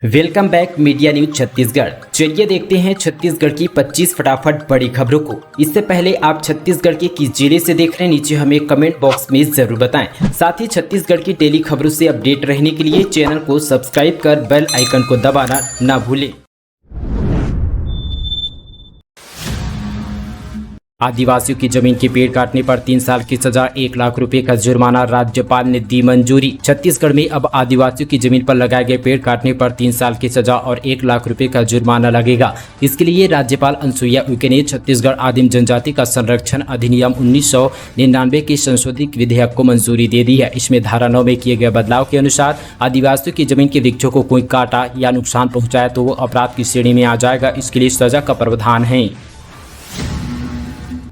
Welcome back media news Chhattisgarh. चलिए देखते हैं छत्तीसगढ़ की 25 फटाफट बड़ी खबरों को। इससे पहले आप छत्तीसगढ़ के किस जिले से देख रहे हैं, नीचे हमें कमेंट बॉक्स में जरूर बताएं। साथ ही छत्तीसगढ़ की डेली खबरों से अपडेट रहने के लिए चैनल को सब्सक्राइब कर बेल आइकन को दबाना ना भूलें। आदिवासियों की जमीन की पेड़ काटने पर 3 साल की सजा, 1 लाख रुपए का जुर्माना, राज्यपाल ने दी मंजूरी। छत्तीसगढ़ में अब आदिवासियों की जमीन पर लगाए गए पेड़ काटने पर 3 साल की सजा और 1 लाख रुपए का जुर्माना लगेगा। इसके लिए राज्यपाल अनुसुईया उइके ने छत्तीसगढ़ आदिम जनजाति का संरक्षण अधिनियम 1999 के संशोधित विधेयक को मंजूरी दे दी है। इसमें धारा 9 में किए गए बदलाव के अनुसार आदिवासियों की जमीन के वृक्षों को कोई काटा या नुकसान पहुंचाया तो वो अपराध की श्रेणी में आ जाएगा। इसके लिए सजा का प्रावधान है।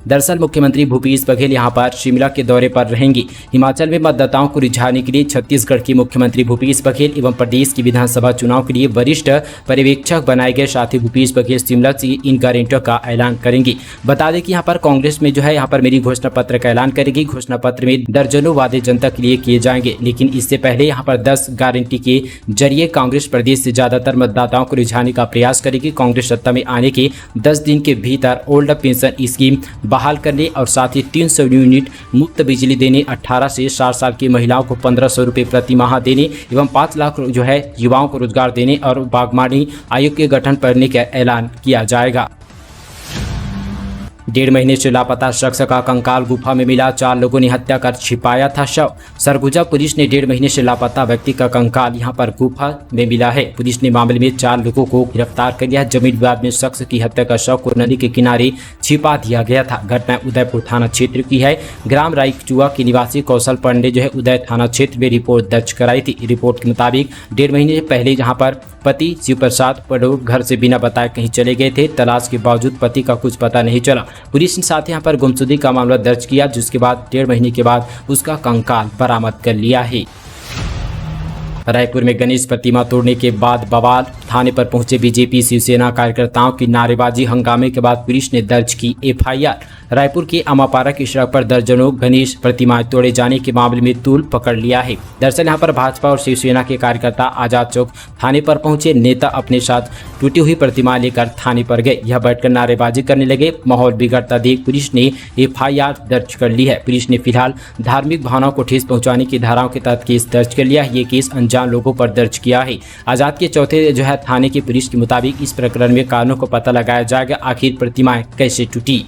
दरअसल मुख्यमंत्री भूपेश बघेल यहां पर शिमला के दौरे पर रहेंगे। हिमाचल में मतदाताओं को रिझाने के लिए छत्तीसगढ़ के मुख्यमंत्री भूपेश बघेल एवं प्रदेश की विधानसभा चुनाव के लिए वरिष्ठ पर्यवेक्षक बनाए गए। साथ ही भूपेश बघेल शिमला से इन गारंटियों का ऐलान करेंगे। बता दें कि यहाँ पर कांग्रेस में यहाँ पर मेरी घोषणा पत्र का ऐलान करेगी। घोषणा पत्र में दर्जनों वादे जनता के लिए किए जाएंगे, लेकिन इससे पहले यहाँ पर 10 गारंटी के जरिए कांग्रेस प्रदेश से ज्यादातर मतदाताओं को रिझाने का प्रयास करेगी। कांग्रेस सत्ता में आने के 10 दिन के भीतर ओल्ड पेंशन स्कीम बहाल करने और साथ ही 300 यूनिट मुफ्त बिजली देने, 18 से 60 साल की महिलाओं को 1500 रुपये प्रति माह देने एवं 5 लाख युवाओं को रोजगार देने और बागवानी आयोग के गठन करने का ऐलान किया जाएगा। 1.5 महीने से लापता शख्स का कंकाल गुफा में मिला, 4 लोगों ने हत्या कर छिपाया था शव। सरगुजा पुलिस ने 1.5 महीने से लापता व्यक्ति का कंकाल यहां पर गुफा में मिला है। पुलिस ने मामले में 4 लोगों को गिरफ्तार कर लिया। जमीन विवाद में शख्स की हत्या का शव को नदी के किनारे छिपा दिया गया था। घटना उदयपुर थाना क्षेत्र की है। ग्राम राईचुआ के निवासी कौशल पांडे उदय थाना क्षेत्र में रिपोर्ट दर्ज कराई थी। रिपोर्ट के मुताबिक 1.5 महीने पहले जहाँ पर पति शिव प्रसाद पडोर घर से बिना बताए कहीं चले गए थे। तलाश के बावजूद पति का कुछ पता नहीं चला। पुलिस ने साथ यहाँ पर गुमशुदगी का मामला दर्ज किया, जिसके बाद 1.5 महीने के बाद उसका कंकाल बरामद कर लिया है। रायपुर में गणेश प्रतिमा तोड़ने के बाद बवाल, थाने पर पहुंचे बीजेपी शिवसेना कार्यकर्ताओं की नारेबाजी। हंगामे के बाद पुलिस ने दर्ज की एफआईआर। रायपुर के अमापारा की सड़क पर दर्जनों गणेश प्रतिमाएं तोड़े जाने के मामले में तूल पकड़ लिया है। दरअसल यहां पर भाजपा और शिवसेना के कार्यकर्ता आजाद चौक थाने पर पहुंचे। नेता अपने साथ टूटी हुई प्रतिमा लेकर थाने पर गए। यह बैठकर नारेबाजी करने लगे। माहौल बिगड़ता देख पुलिस ने एफआईआर दर्ज कर ली है। पुलिस ने फिलहाल धार्मिक भावनाओं को ठेस पहुंचाने की धाराओं के तहत केस दर्ज कर लिया है। ये केस अनजान लोगों पर दर्ज किया है। आजाद के चौथे थाने की पुलिस के मुताबिक इस प्रकरण में कारणों को पता लगाया जाएगा, आखिर प्रतिमाएं कैसे टूटी।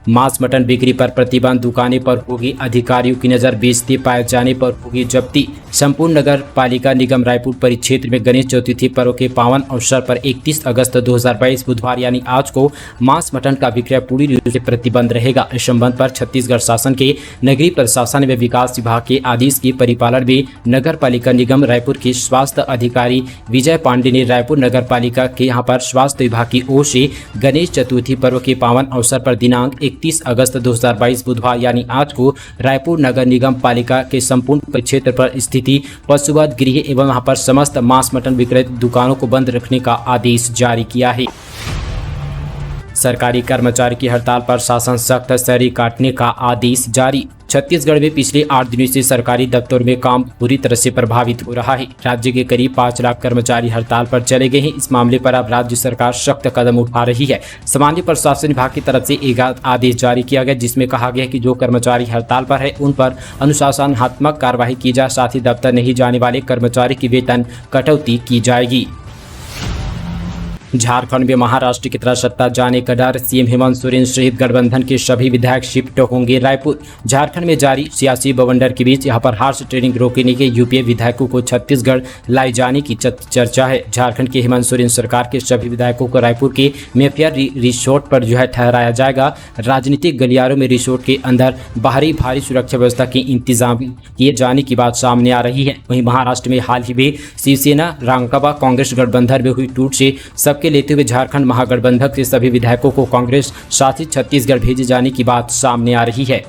मांस मटन बिक्री पर प्रतिबंध, दुकानें पर होगी अधिकारियों की नजर, बेचते पाए जाने पर होगी जब्ती। संपूर्ण नगर पालिका निगम रायपुर परिक्षेत्र में गणेश चतुर्थी पर्व के पावन अवसर पर 31 अगस्त 2022 बुधवार यानी आज को मांस मटन का विक्रय पूरी रूप से प्रतिबंध रहेगा। इस संबंध पर छत्तीसगढ़ शासन के नगरीय प्रशासन व विकास विभाग के आदेश के परिपालन में नगर पालिका निगम रायपुर के स्वास्थ्य अधिकारी विजय पांडे ने रायपुर नगर पालिका के यहाँ पर स्वास्थ्य विभाग की ओर से गणेश चतुर्थी पर्व के पावन अवसर पर दिनांक 31 अगस्त 2022 बुधवार यानी आज को रायपुर नगर निगम पालिका के संपूर्ण परिक्षेत्र पर स्थिति पशुवध गृह एवं वहां पर समस्त मांस मटन विक्रय दुकानों को बंद रखने का आदेश जारी किया है। सरकारी कर्मचारी की हड़ताल पर शासन सख्त, सैलरी काटने का आदेश जारी। छत्तीसगढ़ में पिछले 8 दिनों से सरकारी दफ्तरों में काम बुरी तरह से प्रभावित हो रहा है। राज्य के करीब 5 लाख कर्मचारी हड़ताल पर चले गए हैं। इस मामले पर अब राज्य सरकार सख्त कदम उठा रही है। सामान्य प्रशासन विभाग की तरफ से एक आदेश जारी किया गया, जिसमें कहा गया कि जो कर्मचारी हड़ताल पर है उन पर अनुशासनात्मक कार्रवाई की जाए। साथ ही दफ्तर नहीं जाने वाले कर्मचारी की वेतन कटौती की जाएगी। झारखंड में महाराष्ट्र की तरह सत्ता जाने का डर, सीएम हेमंत सोरेन सहित गठबंधन के सभी विधायक शिफ्ट होंगे रायपुर। झारखंड में जारी सियासी बवंडर के बीच यहां पर हार्स ट्रेनिंग रोकने के यूपीए विधायकों को छत्तीसगढ़ लाए जाने की चर्चा है। झारखंड के हेमंत सोरेन सरकार के सभी विधायकों को रायपुर के मेफेयर रिसोर्ट पर ठहराया जाएगा। राजनीतिक गलियारों में रिसोर्ट के अंदर भारी सुरक्षा व्यवस्था के इंतजाम किए जाने की बात सामने आ रही है। वहीं महाराष्ट्र में हाल ही में शिवसेना रांकावा कांग्रेस गठबंधन में हुई टूट से सबके लेते हुए झारखंड महागठबंधन के सभी विधायकों को कांग्रेस शासित छत्तीसगढ़ भेजे जाने की बात सामने आ रही है।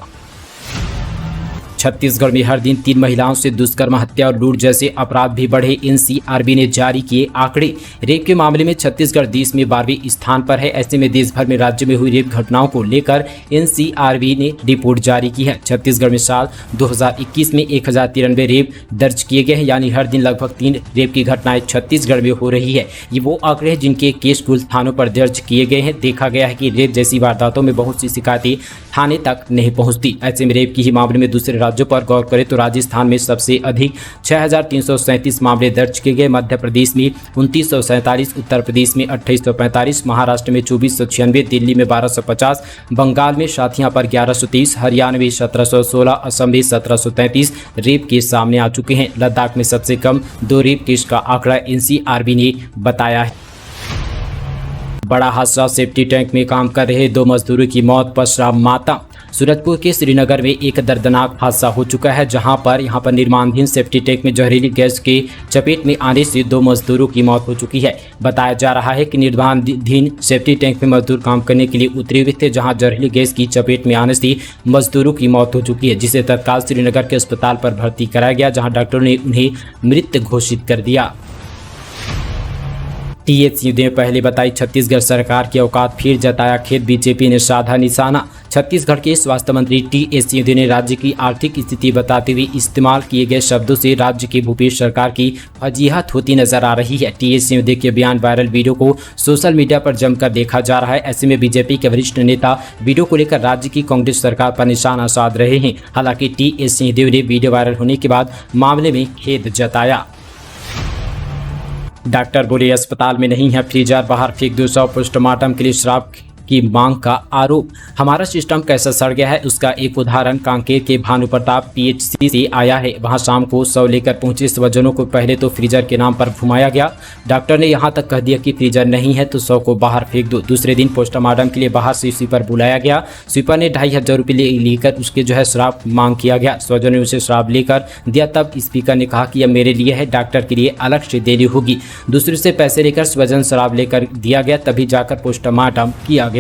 छत्तीसगढ़ में हर दिन 3 महिलाओं से दुष्कर्म, हत्या और लूट जैसे अपराध भी बढ़े। एनसीआरबी ने जारी किए आंकड़े। रेप के मामले में छत्तीसगढ़ देश में 12वें स्थान पर है। ऐसे में देश भर में राज्य में हुई रेप घटनाओं को लेकर एनसीआरबी ने रिपोर्ट जारी की है। छत्तीसगढ़ में साल 2021 में 1093 रेप दर्ज किए गए हैं, यानी हर दिन लगभग 3 रेप की घटनाएं छत्तीसगढ़ में हो रही है। ये वो आंकड़े हैं जिनके केस कुल थानों पर दर्ज किए गए हैं। देखा गया है कि रेप जैसी वारदातों में बहुत सी शिकायतें थाने तक नहीं पहुंचती। ऐसे में रेप की ही मामले में दूसरे राज्यों पर गौर करें तो राजस्थान में सबसे अधिक 6337 मामले दर्ज किए गए, मध्य प्रदेश में 2947, उत्तर प्रदेश में 2845, महाराष्ट्र में 2496, दिल्ली में 1250, बंगाल में साथियां पर 1123, हरियाणा में 1716, असम में 1733 रेप केस सामने आ चुके हैं। लद्दाख में सबसे कम 2 रेप केस का आंकड़ा एनसीआरबी ने बताया है। बड़ा हादसा, सेफ्टी टैंक में काम कर रहे 2 मजदूरों की मौत पर श्राप मातम। सूरजपुर के श्रीनगर में एक दर्दनाक हादसा हो चुका है, जहां पर निर्माणाधीन सेफ्टी टैंक में जहरीली गैस के चपेट में आने से 2 मजदूरों की मौत हो चुकी है। बताया जा रहा है कि निर्माणाधीन सेफ्टी टैंक में मजदूर काम करने के लिए उतरे हुए थे, जहां जहरीली गैस की चपेट में आने से मजदूरों की मौत हो चुकी है, जिसे तत्काल श्रीनगर के अस्पताल पर भर्ती कराया गया, जहाँ डॉक्टरों ने उन्हें मृत घोषित कर दिया। टीएस सिंहदेव ने पहले बताई छत्तीसगढ़ सरकार की औकात, फिर जताया खेद, बीजेपी ने साधा निशाना। छत्तीसगढ़ के स्वास्थ्य मंत्री टीएस सिंहदेव ने राज्य की आर्थिक स्थिति बताते हुए इस्तेमाल किए गए शब्दों से राज्य की भूपेश सरकार की फजीहत होती नजर आ रही है। टीएस सिंहदेव के बयान वायरल वीडियो को सोशल मीडिया पर जमकर देखा जा रहा है। ऐसे में बीजेपी के वरिष्ठ नेता वीडियो को लेकर राज्य की कांग्रेस सरकार पर निशाना साध रहे हैं। हालांकि टीएस सिंहदेव ने वीडियो वायरल होने के बाद मामले में खेद जताया। डॉक्टर बोले अस्पताल में नहीं है फ्रीजर, बाहर फेंक दो। 100 पोस्टमार्टम के लिए श्राप की मांग का आरोप। हमारा सिस्टम कैसा सड़ गया है उसका एक उदाहरण कांकेर के भानु प्रताप पीएचसी से आया है। वहां शाम को 100 लेकर पहुंचे स्वजनों को पहले तो फ्रीजर के नाम पर घुमाया गया। डॉक्टर ने यहां तक कह दिया कि फ्रीजर नहीं है तो 100 को बाहर फेंक दो। दूसरे दिन पोस्टमार्टम के लिए बाहर से स्वीपर बुलाया गया। स्वीपर ने 2500 रुपये लेकर उसके श्राप मांग किया गया। स्वजनों ने उसे श्राप लेकर दिया, तब स्पीकर ने कहा कि यह मेरे लिए है, डॉक्टर के लिए अलग से देनी होगी। दूसरे से पैसे लेकर स्वजन श्राप लेकर दिया गया, तभी जाकर पोस्टमार्टम किया गया।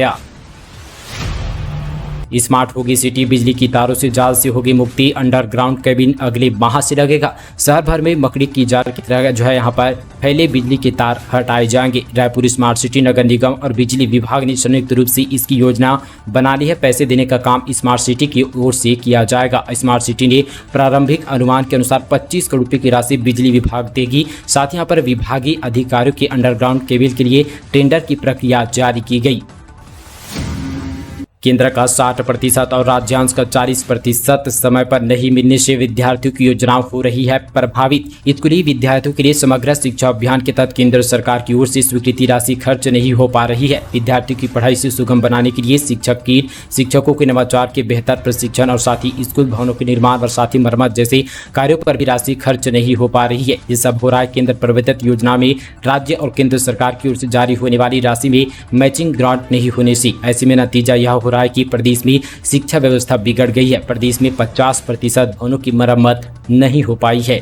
स्मार्ट होगी सिटी, बिजली की तारों से जाल से होगी मुक्ति। अंडरग्राउंड केबिन अगले माह से लगेगा। शहर भर में मकड़ी की जाल की तरह यहाँ पर फैले बिजली के तार हटाए जाएंगे। रायपुर स्मार्ट सिटी नगर निगम और बिजली विभाग ने संयुक्त रूप से इसकी योजना बना ली है। पैसे देने का काम स्मार्ट सिटी की ओर से किया जाएगा। स्मार्ट सिटी ने प्रारंभिक अनुमान के अनुसार 25 करोड़ रुपये की राशि बिजली विभाग देगी। साथ ही यहाँ पर विभागीय अधिकारियों के अंडरग्राउंड केबिल के लिए टेंडर की प्रक्रिया जारी की गई। केंद्र का 60% और राज्यांश का 40% समय पर नहीं मिलने से विद्यार्थियों की योजनाएं हो रही है प्रभावित। स्कूली विद्यार्थियों के लिए समग्र शिक्षा अभियान के तहत केंद्र सरकार की ओर से स्वीकृति राशि खर्च नहीं हो पा रही है। विद्यार्थियों की पढ़ाई से सुगम बनाने के लिए शिक्षकों के नवाचार के बेहतर प्रशिक्षण और साथ ही स्कूल भवनों के निर्माण और साथ ही मरम्मत जैसे कार्यों पर भी राशि खर्च नहीं हो पा रही है। ये सब हो रहा है केंद्र प्रवर्तित योजना में राज्य और केंद्र सरकार की ओर से जारी होने वाली राशि में मैचिंग ग्रांट नहीं होने से। ऐसे में नतीजा यह हो रहा है कि प्रदेश में शिक्षा व्यवस्था बिगड़ गई है। प्रदेश में 50% भवनों की मरम्मत नहीं हो पाई है।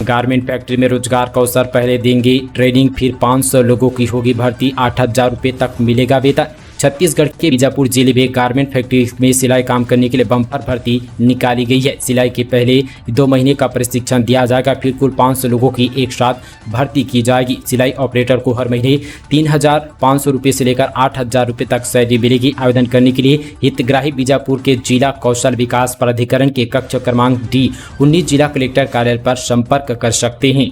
गारमेंट फैक्ट्री में रोजगार का अवसर, पहले देंगे ट्रेनिंग, फिर 500 लोगों की होगी भर्ती, 8000 रुपये तक मिलेगा वेतन। छत्तीसगढ़ के बीजापुर जिले में गारमेंट फैक्ट्री में सिलाई काम करने के लिए बम्पर भर्ती निकाली गई है। सिलाई के पहले 2 महीने का प्रशिक्षण दिया जाएगा, फिर कुल 500 लोगों की एक साथ भर्ती की जाएगी। सिलाई ऑपरेटर को हर महीने 3500 रुपये से लेकर 8000 रुपये तक सैलरी मिलेगी। आवेदन करने के लिए हितग्राही बीजापुर के जिला कौशल विकास प्राधिकरण के कक्ष क्रमांक D19 जिला कलेक्टर कार्यालय पर संपर्क कर सकते हैं।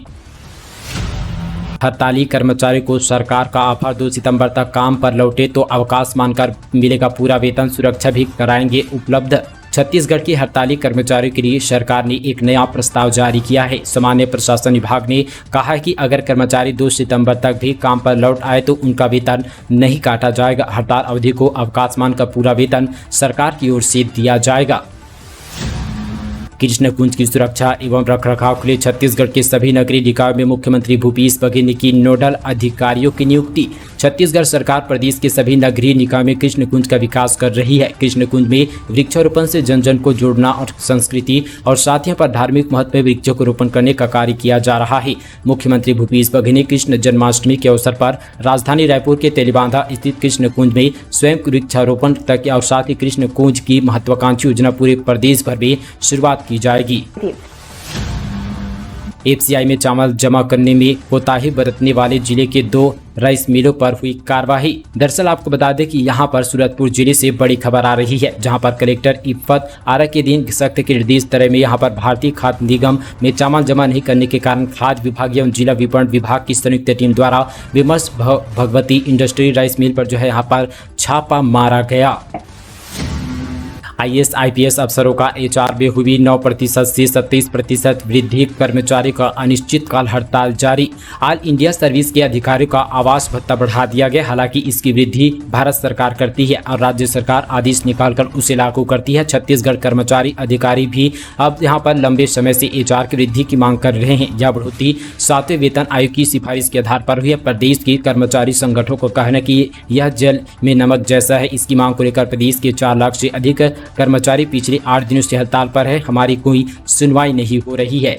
हड़ताली कर्मचारी को सरकार का ऑफर, 2 सितंबर तक काम पर लौटे तो अवकाश मानकर मिलेगा पूरा वेतन, सुरक्षा भी कराएंगे उपलब्ध। छत्तीसगढ़ के हड़ताली कर्मचारियों के लिए सरकार ने एक नया प्रस्ताव जारी किया है। सामान्य प्रशासन विभाग ने कहा है कि अगर कर्मचारी 2 सितंबर तक भी काम पर लौट आए तो उनका वेतन नहीं काटा जाएगा। हड़ताल अवधि को अवकाश मानकर पूरा वेतन सरकार की ओर से दिया जाएगा। कृष्णकुंज की सुरक्षा एवं रखरखाव के लिए छत्तीसगढ़ के सभी नगरीय निकायों में मुख्यमंत्री भूपेश बघेल ने की नोडल अधिकारियों की नियुक्ति। छत्तीसगढ़ सरकार प्रदेश के सभी नगरीय निकाय में कृष्ण कुंज का विकास कर रही है। कृष्ण कुंज में वृक्षारोपण से जन जन को जोड़ना और संस्कृति और साथ ही पर धार्मिक महत्व में वृक्षों को रोपण करने का कार्य किया जा रहा है। मुख्यमंत्री भूपेश बघेल ने कृष्ण जन्माष्टमी के अवसर पर राजधानी रायपुर के तेलीबांधा स्थित कृष्ण कुंज में स्वयं वृक्षारोपण तक और साथ ही कृष्ण कुंज की महत्वाकांक्षी योजना पूरे प्रदेश भर में शुरुआत की जाएगी। एफसीआई में चावल जमा करने में कोताही बरतने वाले जिले के 2 राइस मिलों पर हुई कार्रवाई। दरअसल आपको बता दें कि यहां पर सूरजपुर जिले से बड़ी खबर आ रही है, जहां पर कलेक्टर इफ्फत आरा के दिन सख्त के निर्देश तरह में यहां पर भारतीय खाद्य निगम में चावल जमा नहीं करने के कारण खाद्य विभाग एवं जिला विपणन विभाग की संयुक्त टीम द्वारा विमर्श भगवती इंडस्ट्री राइस मिल पर जो है यहाँ पर छापा मारा गया। IAS IPS अफसरों का HR में हुई 9% से 27% वृद्धि, कर्मचारी का अनिश्चितकाल हड़ताल जारी। ऑल इंडिया सर्विस के अधिकारियों का आवास भत्ता बढ़ा दिया गया। हालांकि इसकी वृद्धि भारत सरकार करती है और राज्य सरकार आदेश निकालकर उसे लागू करती है। छत्तीसगढ़ कर्मचारी अधिकारी भी अब यहां पर लंबे समय से HR की वृद्धि की मांग कर रहे हैं। यह बढ़ोतरी 7वें वेतन आयोग की सिफारिश के आधार पर हुई है। प्रदेश के कर्मचारी संगठनों को कहना कि यह जल में नमक जैसा है। इसकी मांग को लेकर प्रदेश के 4 लाख से अधिक कर्मचारी पिछले 8 दिनों से हड़ताल पर है। हमारी कोई सुनवाई नहीं हो रही है।